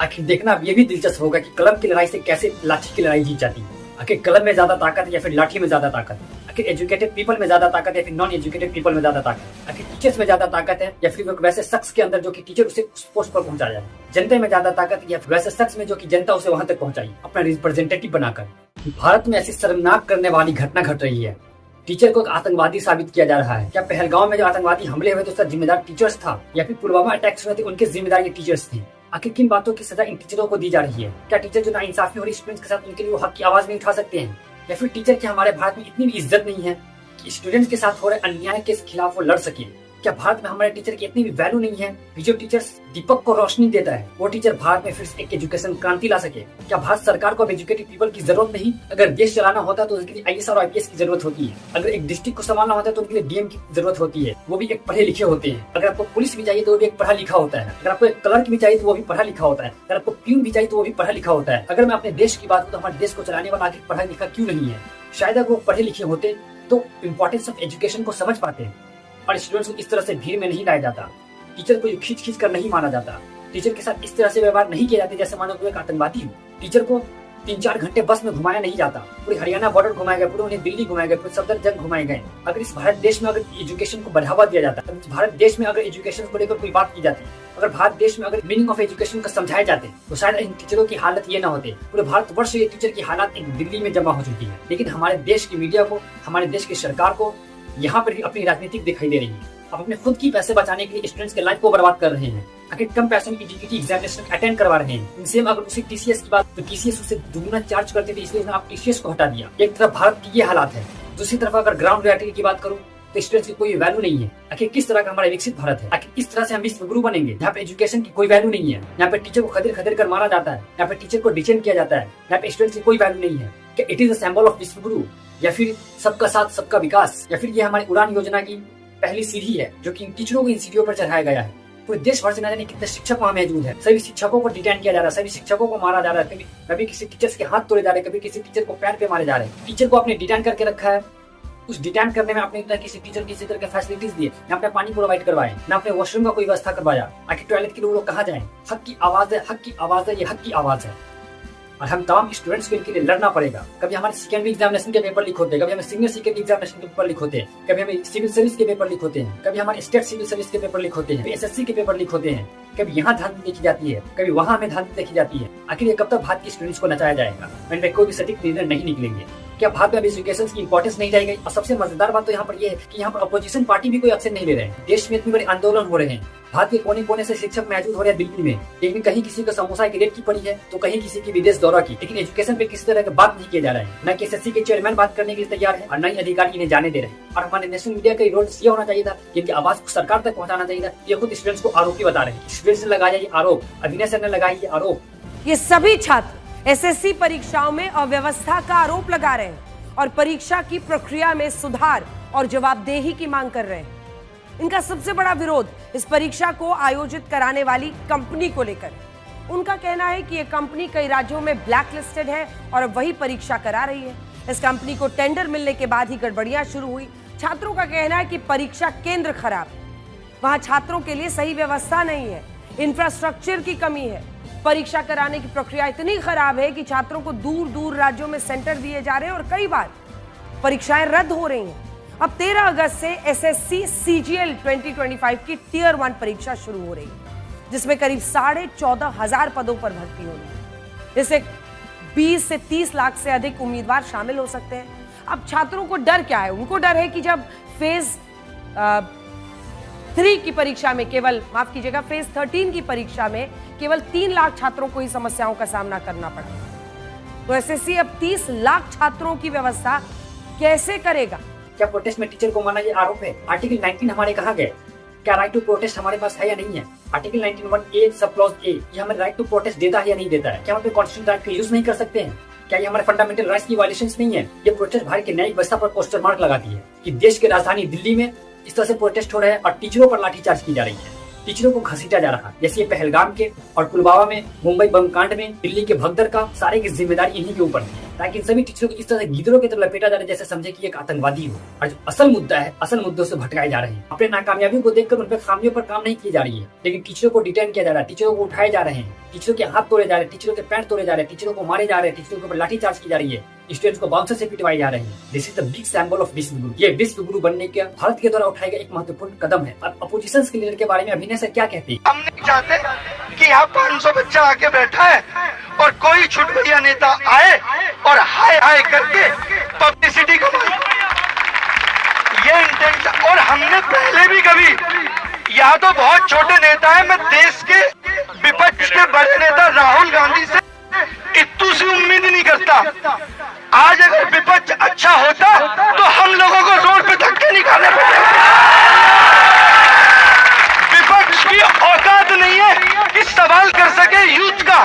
आखिर देखना ये भी दिलचस्प होगा कि कलम की लड़ाई से कैसे लाठी की लड़ाई जीत जाती है। आखिर कलम में ज्यादा ताकत है या फिर लाठी में ज्यादा ताकत है? आखिर एजुकेटेड पीपल में ज्यादा ताकत है या फिर नॉन एजुकेटेड पीपल में ज्यादा ताकत है? आखिर टीचर्स में ज्यादा ताकत है या फिर वैसे शख्स के अंदर जो कि टीचर उसे उस पोस्ट पर पहुंचा जाए? जनता में ज्यादा ताकत है या फिर वैसे शख्स में जो कि जनता उसे वहां तक पहुंचाई अपना रिप्रेजेंटेटिव बनाकर? भारत में ऐसी शर्मनाक करने वाली घटना घट रही है। टीचर को एक आतंकवादी साबित किया जा रहा है। क्या पहलगांव में जो आतंकवादी हमले हुए थे उसका जिम्मेदार टीचर्स था या फिर पुलवामा अटैक्स हुए थे उनके जिम्मेदार ये टीचर्स थे? आखिर किन बातों की सजा इन टीचरों को दी जा रही है? क्या टीचर जो नाइंसाफी हो रही स्टूडेंट्स के साथ उनके लिए वो हक की आवाज नहीं उठा सकते हैं? या फिर टीचर की हमारे भारत में इतनी भी इज्जत नहीं है कि स्टूडेंट्स के साथ हो रहे अन्याय के खिलाफ वो लड़ सके? क्या भारत में हमारे टीचर की इतनी भी वैल्यू नहीं है कि जो टीचर्स दीपक को रोशनी देता है वो टीचर भारत में फिर से एक एजुकेशन क्रांति ला सके? क्या भारत सरकार को अब एजुकेटेड पीपल की जरूरत नहीं? अगर देश चलाना होता है तो उसके लिए आईएएस और आईपीएस की जरूरत होती है। अगर एक डिस्ट्रिक्ट को संभालना होता है तो उनके लिए डीएम की जरूरत होती है, वो भी एक पढ़े लिखे होते हैं। अगर आपको पुलिस भी चाहिए तो वो भी एक पढ़ा लिखा होता है। अगर आपको एक क्लर्क भी चाहिए तो वो भी पढ़ा लिखा होता है। अगर आपको प्यून भी चाहिए तो वो भी पढ़ा लिखा होता है। अगर मैं अपने देश की बात करूँ तो हमारे देश को चलाने वाला आखिर पढ़ा लिखा क्यों नहीं है? शायद अगर वो पढ़े लिखे होते तो इम्पोर्टेंस ऑफ एजुकेशन को समझ पाते हैं और स्टूडेंट्स को इस तरह से भीड़ में नहीं लाया जाता। टीचर को खींच खींच कर नहीं माना जाता। टीचर के साथ इस तरह से व्यवहार नहीं किया जाता जैसे मानो कोई एक आतंकवादी हो। टीचर को 3-4 घंटे बस में घुमाया नहीं जाता। पूरे हरियाणा बॉर्डर घुमाए गए, पूरे उन्हें दिल्ली घुमाए गए, पूरे सफदरजंग घुमाए गए। अगर इस भारत देश में अगर एजुकेशन को बढ़ावा दिया जाता, अगर भारत देश में अगर एजुकेशन को लेकर कोई बात की जाती, अगर भारत देश में अगर मीनिंग ऑफ एजुकेशन को समझाए जाते तो शायद इन टीचरों की हालत ये ना होते। पूरे भारतवर्ष ये टीचर की हालत एक दिल्ली में जमा हो चुकी है। लेकिन हमारे देश की मीडिया को, हमारे देश की सरकार को यहाँ पर भी अपनी राजनीतिक दिखाई दे रही है। अब अपने खुद की पैसे बचाने के लिए स्टूडेंट्स के लाइफ को बर्बाद कर रहे हैं। आखिर कम पैसों में जीटीटी एग्जामिनेशन अटेंड करवा रहे हैं। इनसे अगर उसी टीसीएस की बात तो टीसीएस उसे दुगुना चार्ज करते थे, इसलिए आप टीसीएस को हटा दिया। एक तरफ भारत की ये हालात है, दूसरी तरफ अगर ग्राउंड रियलिटी की बात करूँ तो स्टूडेंट्स की कोई वैल्यू नहीं है। आखिर किस तरह का हमारा विकसित भारत है? आखिर किस तरह से हम विश्व गुरु बनेंगे यहाँ पे एजुकेशन की कोई वैल्यू नहीं है? यहाँ पे टीचर को खदेड़ खदेड़ कर मारा जाता है, यहाँ पे टीचर को डिटेन किया जाता है, यहाँ पे स्टूडेंट्स की कोई वैल्यू नहीं है। क्या it is a symbol of विश्व गुरु या फिर सबका साथ सबका विकास, या फिर ये हमारी उड़ान योजना की पहली सीढ़ी है जो कि टीचरों को इन सीढ़ियों पर चढ़ाया गया है? पूरे देश भर से न जाने कितने शिक्षक वहाँ मौजूद है। सभी शिक्षकों को डिटेन किया जा रहा है, सभी शिक्षकों को मारा जा रहा है। कभी किसी टीचर्स के हाथ तोड़े जा रहे हैं, कभी किसी टीचर को पैर पे मारे जा रहे हैं। टीचर को आपने डिटेन करके रखा है, उस डिटेन करने में आपने किसी टीचर किसी तरह के फैसिलिटीज दिए, न आपने पानी प्रोवाइड करवाए, न आपने वॉशरूम का कोई व्यवस्था करवाया। आखिर टॉयलेट के लिए लोग कहाँ जाए? हक की आवाज है, हक की आवाज है, ये हक की आवाज है और हम तमाम स्टूडेंट्स को इनके लिए लड़ना पड़ेगा। कभी हमारे सेकेंडरी एग्जामिनेशन के पेपर लीक होते हैं, कभी हमें सीनियर सेकेंडरी एग्जामिनेशन के पेपर लीक होते हैं, कभी हमें सिविल सर्विस के पेपर लीक होते हैं, कभी हमारे स्टेट सिविल सर्विस के पेपर लीक होते हैं, एसएससी के पेपर लीक होते हैं। कभी यहाँ धांधली देखी जाती है, कभी वहाँ हमें धांधली देखी जाती है। आखिर ये कब तक भारत के स्टूडेंट्स को नचाया जाएगा? इनमें कोई भी सटीक निर्णय नहीं निकलेंगे। क्या भारत में अब एजुकेशन की इंपॉर्टेंस नहीं रह गई? और सबसे मजेदार बात तो यहाँ पर ये है कि यहाँ पर अपोजिशन पार्टी भी कोई एक्शन नहीं ले रहे हैं। देश में इतने बड़े आंदोलन हो रहे हैं, भारत के कोने कोने से शिक्षक मौजूद हो रहे हैं दिल्ली में, लेकिन कहीं किसी को समोसा की रेट की पड़ी है तो कहीं किसी की विदेश दौरा की, लेकिन एजुकेशन पे किसी तरह की बात नहीं किया जा रहा है। न कि एसएससी के चेयरमैन बात करने के लिए तैयार है और न ही अधिकारी इन्हें जाने दे रहे हैं। और हमारे नेशनल मीडिया का रोल ये होना चाहिए था, इनकी आवाज को सरकार तक पहुंचाना चाहिए था। ये खुद स्टूडेंट्स को आरोपी बता रहे हैं। स्टूडेंट्स ने लगाया ये आरोप, अभिनय सर ने लगाया ये आरोप। ये सभी छात्र एसएससी परीक्षाओं में अव्यवस्था का आरोप लगा रहे हैं और परीक्षा की प्रक्रिया में सुधार और जवाबदेही की मांग कर रहे हैं। इनका सबसे बड़ा विरोध इस परीक्षा को आयोजित कराने वाली कंपनी को लेकर। उनका कहना है कि यह कंपनी कई राज्यों में ब्लैक लिस्टेड है और अब वही परीक्षा करा रही है। इस कंपनी को टेंडर मिलने के बाद ही गड़बड़ियां शुरू हुई। छात्रों का कहना है कि परीक्षा केंद्र खराब है, वहां छात्रों के लिए सही व्यवस्था नहीं है, इंफ्रास्ट्रक्चर की कमी है। परीक्षा कराने की प्रक्रिया इतनी खराब है कि छात्रों को दूर दूर राज्यों में सेंटर दिए जा रहे हैं और कई बार परीक्षाएं रद्द हो रही हैं। अब 13 अगस्त से एसएससी सीजीएल 2025 की टियर 1 परीक्षा शुरू हो रही है, जिसमें करीब 14,500 पदों पर भर्ती होनी है। इससे 20 से 30 लाख से अधिक उम्मीदवार शामिल हो सकते हैं। अब छात्रों को डर क्या है? उनको डर है कि जब फेज 3 की परीक्षा में फेज 13 की परीक्षा में केवल 3 लाख छात्रों को ही समस्याओं का सामना करना पड़ा, तो एसएससी अब 30 लाख छात्रों की व्यवस्था कैसे करेगा? क्या प्रोटेस्ट में टीचर को माना ये आरोप है? आर्टिकल 19 हमारे कहाँ गए? क्या राइट टू प्रोटेस्ट हमारे पास है या नहीं है? Article 19(1)(a) sub clause A ये हमें राइट टू प्रोटेस्ट देता है या नहीं देता है? क्या हम अपने कॉन्स्टिट्यूशनल राइट का यूज नहीं कर सकते हैं? क्या ये हमारे फंडामेंटल राइट्स की वायलेशंस नहीं है? ये प्रोटेस्ट भारत की न्यायिक व्यवस्था पर क्वेश्चन मार्क लगाती है कि देश की राजधानी दिल्ली में इस तरह से प्रोटेस्ट हो रहा है और टीचरों पर लाठीचार्ज की जा रही है, टीचरों को घसीटा जा रहा है। जैसे ये पहलगाम के और पुलवामा में, मुंबई बम कांड में, दिल्ली के भगदड़ का सारे की जिम्मेदारी इन्हीं के ऊपर है। ताकि इन सभी टीचरों को इस तरह से गिदड़ों की तरह लपेटा जा रहा है जैसे समझे कि एक आतंकवादी हो, और जो असल मुद्दा है, असल मुद्दों से भटकाए जा रहे हैं। अपने नाकामयाबियों को देखकर उन पर खामियों पर काम नहीं की जा रही है, लेकिन टीचरों को डिटेन किया जा रहा है, टीचरों को उठाए जा रहे हैं, टीचरों के हाथ तोड़े जा रहे हैं, टीचरों के पैर तोड़े जा रहे हैं, टीचरों को मारे जा रहे हैं, टीचरों के ऊपर लाठीचार्ज की जा रही है, स्टूडेंट्स को बाउंसर से पिटवाए जा रहे हैं। This is the big symbol of विश्व गुरु। ये विश्व गुरु बनने के भारत के द्वारा उठाया गया एक महत्वपूर्ण कदम है। अब अपोजिशन के लीडर के बारे में अभिनय सर क्या कहते हैं? हम नहीं चाहते कि यहाँ 500 बच्चा आके बैठा है और कोई छुटभैया नेता आए और हाय हाय करके पब्लिसिटी कमाए, ये इंटेंट। और हमने पहले भी कभी, यहाँ तो बहुत छोटे नेता है, मैं देश के विपक्ष के बड़े नेता राहुल गांधी से इतू सी उम्मीद नहीं करता। आज अगर विपक्ष अच्छा होता तो हम लोगों को रोड पे धक्के निकालने पड़ते। विपक्ष की औकात नहीं है कि सवाल कर सके यूथ का।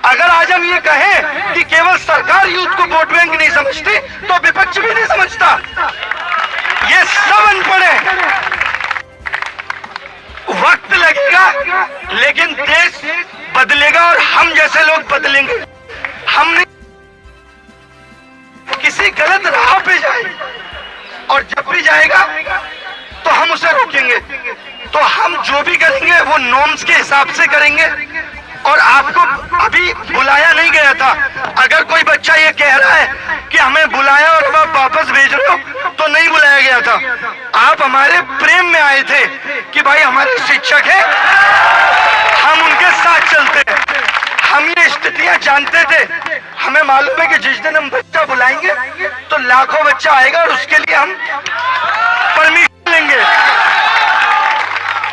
अगर आज हम ये कहें कि केवल सरकार यूथ को वोट बैंक नहीं समझती तो विपक्ष भी नहीं समझता। ये सब अनपढ़ है। वक्त लगेगा लेकिन देश बदलेगा और हम जैसे लोग बदलेंगे। हम नहीं किसी गलत राह पे जाए, और जब भी जाएगा तो हम उसे रोकेंगे। तो हम जो भी करेंगे वो नॉर्म्स के हिसाब से करेंगे। और आपको अभी बुलाया नहीं गया था। अगर कोई बच्चा ये कह रहा है कि हमें बुलाया और अब आप वापस भेज रहे हो, तो नहीं बुलाया गया था। आप हमारे प्रेम में आए थे कि भाई हमारे शिक्षक हैं, हम उनके साथ चलते हैं। हम ये स्थितियां जानते थे। हमें मालूम है कि जिस दिन हम बच्चा बुलाएंगे तो लाखों बच्चा आएगा और उसके लिए हम परमिशन लेंगे।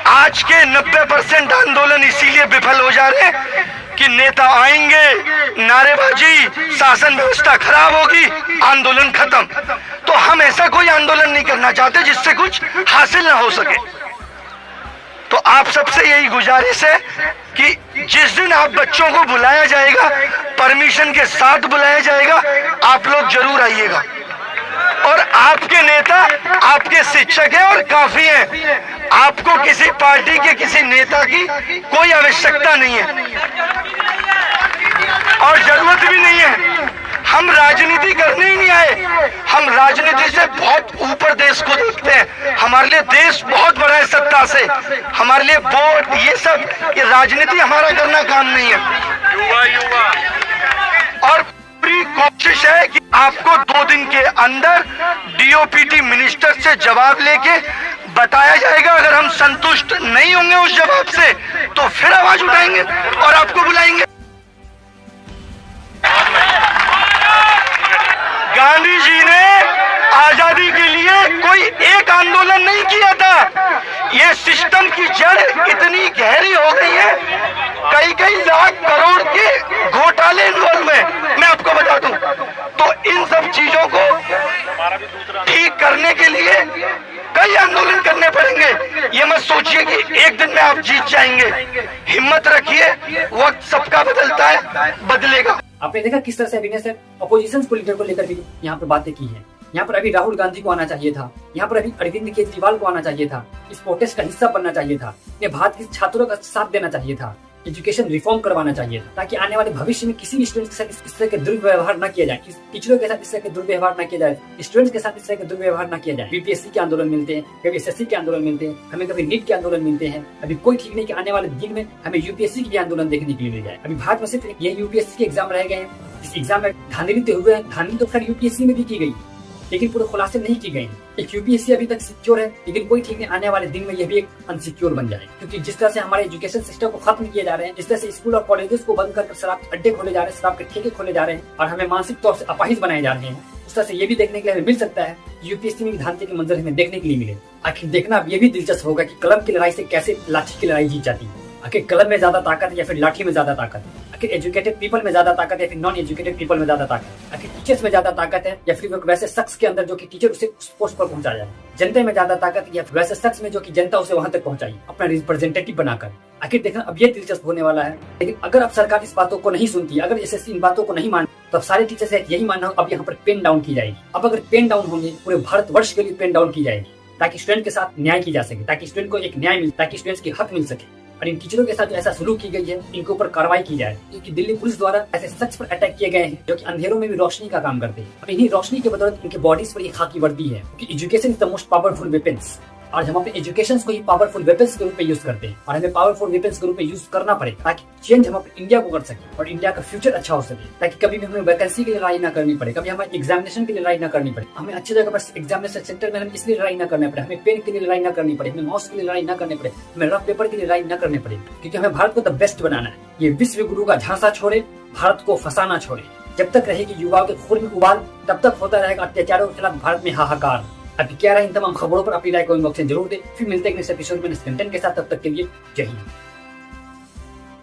आज के 90% आंदोलन इसीलिए विफल हो जा रहे हैं कि नेता आएंगे, नारेबाजी, शासन व्यवस्था खराब होगी, आंदोलन खत्म। तो हम ऐसा कोई आंदोलन नहीं करना चाहते जिससे कुछ हासिल ना हो सके। तो आप सबसे यही गुजारिश है कि जिस दिन आप बच्चों को बुलाया जाएगा, परमिशन के साथ बुलाया जाएगा, आप लोग जरूर आइएगा। और आपके नेता आपके शिक्षक हैं और काफी हैं। आपको किसी पार्टी के किसी नेता की कोई आवश्यकता नहीं है और जरूरत भी नहीं है। हम राजनीति करने ही नहीं आए। हम राजनीति से बहुत ऊपर देश को देखते हैं। हमारे लिए देश बहुत बड़ा है सत्ता से। हमारे लिए वोट, ये सब, ये राजनीति हमारा करना काम नहीं है। और पूरी कोशिश है कि आपको 2 दिन के अंदर डीओपीटी मिनिस्टर से जवाब लेके बताया जाएगा। अगर हम संतुष्ट नहीं होंगे उस जवाब से तो फिर आवाज उठाएंगे और आपको बुलाएंगे। गांधी जी ने आजादी के लिए कोई एक आंदोलन नहीं किया था। ये सिस्टम की जड़ इतनी गहरी हो गई है, कई लाख करोड़ के घोटाले इन्वॉल्व हैं, मैं आपको बता दूं। तो इन सब चीजों को ठीक करने के लिए कई आंदोलन करने पड़ेंगे। ये मत सोचिए कि एक दिन में आप जीत जाएंगे। हिम्मत रखिए, वक्त सबका बदलता है, बदलेगा। आपने देखा किस तरह से अभिनय सर अपोजिशन को लीडर को लेकर भी यहाँ पर बातें की है। यहाँ पर अभी राहुल गांधी को आना चाहिए था, यहाँ पर अभी अरविंद केजरीवाल को आना चाहिए था, इस प्रोटेस्ट का हिस्सा बनना चाहिए था, ये भारत के छात्रों का साथ देना चाहिए था, एजुकेशन रिफॉर्म करवाना चाहिए था, ताकि आने वाले भविष्य में किसी भी स्टूडेंट के साथ इस तरह के दुर्व्यवहार न किया जाए, टीचरों के साथ इस तरह के दुर्व्यवहार न किया जाए, स्टूडेंट्स के साथ इस तरह के दुर्व्यवहार न किया जाए। बीपीएससी के आंदोलन मिलते हैं, कभी एसएससी के आंदोलन मिलते हैं, हमें कभी नीट के आंदोलन मिलते हैं। अभी कोई ठीक नहीं कि आने वाले दिन में हमें यूपीएससी के भी आंदोलन देखने के लिए मिल जाए। अभी भारत में सिर्फ ये यूपीएससी के एग्जाम रह गए हैं। इस एग्जाम में धांधली तो हुए हैं, धांधली तो खैर यूपीएससी में भी की गई, लेकिन पूरे खुलासे नहीं की गई। एक यूपीएससी अभी तक सिक्योर है, लेकिन कोई ठीक नहीं आने वाले दिन में यह भी एक अनसिक्योर बन जाए। क्योंकि जिस तरह से हमारे एजुकेशन सिस्टम को खत्म किए जा रहे हैं, जिस तरह से स्कूल और कॉलेजेस को बंद कर शराब अड्डे खोले जा रहे हैं, शराब के ठेके खोले जा रहे हैं और हमें मानसिक तौर से अपाहिज बनाए जा रहे हैं, उस तरह से ये भी देखने के लिए हमें मिल सकता है। यूपीएससी में भी धांधली के मंजर हमें देखने के लिए मिले। आखिर देखना अब ये भी दिलचस्प होगा कि कलम की लड़ाई से कैसे लाठी की लड़ाई जीत जाती है। आखिर कलम में ज्यादा ताकत है या फिर लाठी में ज्यादा ताकत है? आखिर एजुकेटेड पीपल में ज्यादा ताकत है या फिर नॉन एजुकेटेड पीपल में ज्यादा ताकत है? आखिर टीचर्स में ज्यादा ताकत है या फिर वैसे शख्स के अंदर जो कि टीचर उसे उस पोस्ट पर पहुंचा जाए? जनता में ज्यादा ताकत है या फिर वैसे शख्स में जो कि जनता उसे वहां तक पहुंचाई अपना रिप्रेजेंटेटिव बनाकर? आखिर देखना अब ये दिलचस्प होने वाला है। लेकिन अगर अब सरकार इस बातों को नहीं सुनती, अगर एसएससी इन बातों को नहीं मानती, तो अब सारे टीचर्स यही मानना हो अब यहाँ पर पेन डाउन की जाएगी। अब अगर पेन डाउन होंगे पूरे भारतवर्ष के लिए पेन डाउन की जाएगी, ताकि स्टूडेंट के साथ न्याय की जा सके, ताकि स्टूडेंट को एक न्याय मिले, ताकि स्टूडेंट्स की हक मिल सके। और इन टीचरों के साथ जो ऐसा सलूक की गई है इनके ऊपर कार्रवाई की जाए, क्योंकि दिल्ली पुलिस द्वारा ऐसे शख्स पर अटैक किए गए हैं जो कि अंधेरों में भी रोशनी का काम करते हैं और इन्हीं रोशनी की बदौलत इनके बॉडीज पर ये खाकी वर्दी है, क्योंकि education is the most powerful weapons. आज हम अपने एजुकेशन को ही पावरफुल वेपन्स के रूप में यूज करते हैं और हमें पावरफुल वेपन्स के रूप में यूज करना पड़ेगा ताकि चेंज हम अपने इंडिया को कर सके और इंडिया का फ्यूचर अच्छा हो सके, ताकि कभी भी हमें वैकेंसी के लिए लड़ाई ना करनी पड़े, कभी हमें एग्जामिनेशन के लिए लड़ाई ना करनी पड़े, हमें अच्छी जगह पर एग्जामिनेशन सेंटर में हम इसलिए लड़ाई ना करना पड़े, हमें पेन के लिए लड़ाई ना करनी पड़े, हमें माउस के लिए लड़ाई ना करनी पड़े, हमें रफ पेपर के लिए लड़ाई ना करनी पड़े, क्योंकि हमें भारत को द बेस्ट बनाना है। ये विश्व गुरु का झांसा छोड़े, भारत को फंसाना छोड़े। जब तक रहेगी युवाओं के खून में उबाल, तब तक होता रहेगा अत्याचारों के खिलाफ भारत में हाहाकार। अभी क्या रहा इन तमाम खबरों पर अपनी राय को इनबॉक्स में जरूर दे। फिर मिलते हैं नेक्स्ट एपिसोड में नेक्स्ट कंटेंट के साथ, तब तक के लिए जय हिंद।